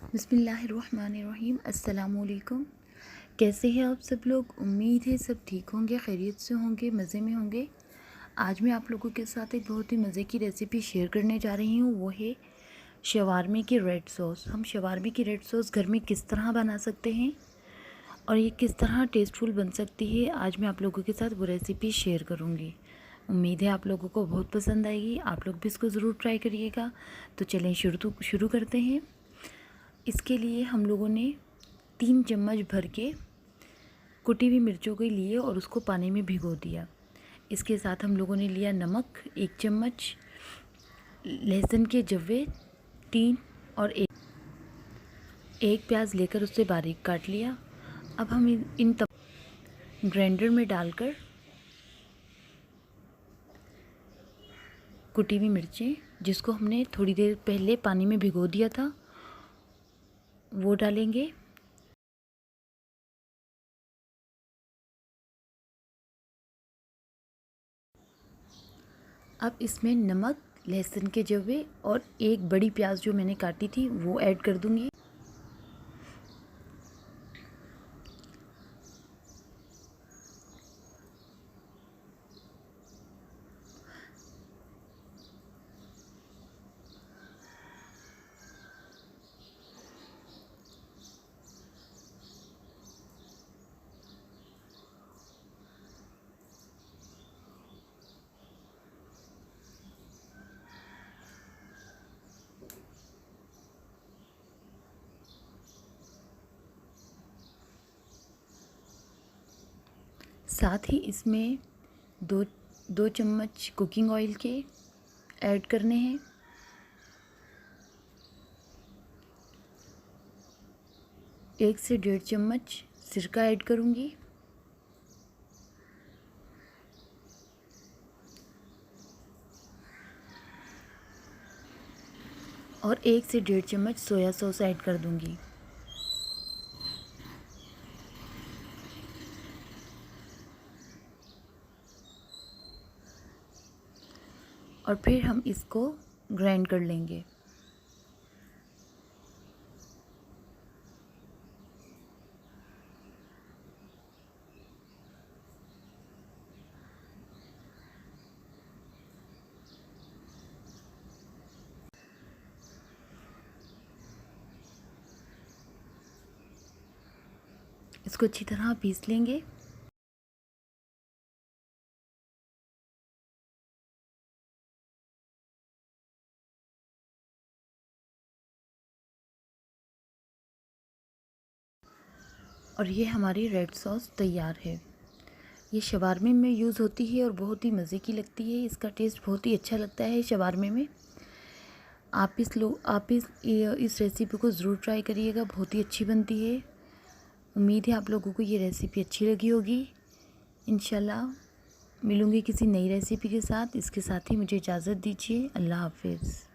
बिस्मिल्लाहिर्रहमानिर्रहीम। अस्सलामुअलैकुम। कैसे हैं आप सब लोग? उम्मीद है सब ठीक होंगे, खैरियत से होंगे, मज़े में होंगे। आज मैं आप लोगों के साथ एक बहुत ही मज़े की रेसिपी शेयर करने जा रही हूँ। वो है शवारमे की रेड सॉस। हम शवारमे की रेड सॉस घर में किस तरह बना सकते हैं और ये किस तरह टेस्टफुल बन सकती है, आज मैं आप लोगों के साथ वो रेसिपी शेयर करूँगी। उम्मीद है आप लोगों को बहुत पसंद आएगी। आप लोग भी इसको ज़रूर ट्राई करिएगा। तो चलें शुरू करते हैं। इसके लिए हम लोगों ने 3 चम्मच भर के कुटी हुई मिर्चों को लिए और उसको पानी में भिगो दिया। इसके साथ हम लोगों ने लिया नमक 1 चम्मच, लहसुन के जवे 3 और एक प्याज लेकर उससे बारीक काट लिया। अब हम इन ग्राइंडर में डालकर कुटी हुई मिर्चें, जिसको हमने थोड़ी देर पहले पानी में भिगो दिया था, वो डालेंगे। अब इसमें नमक, लहसुन के जवे और एक बड़ी प्याज जो मैंने काटी थी वो ऐड कर दूंगी। साथ ही इसमें दो चम्मच कुकिंग ऑयल के ऐड करने हैं। एक से 1.5 चम्मच सिरका ऐड करूंगी और 1 से 1.5 चम्मच सोया सॉस ऐड कर दूंगी। और फिर हम इसको ग्राइंड कर लेंगे। इसको अच्छी तरह पीस लेंगे। और ये हमारी रेड सॉस तैयार है। ये शवारमे में यूज़ होती है और बहुत ही मज़े की लगती है। इसका टेस्ट बहुत ही अच्छा लगता है शवारमे में। आप इस रेसिपी को ज़रूर ट्राई करिएगा, बहुत ही अच्छी बनती है। उम्मीद है आप लोगों को ये रेसिपी अच्छी लगी होगी। इंशाल्लाह मिलूँगी किसी नई रेसिपी के साथ। इसके साथ ही मुझे इजाज़त दीजिए। अल्लाह हाफ़िज़।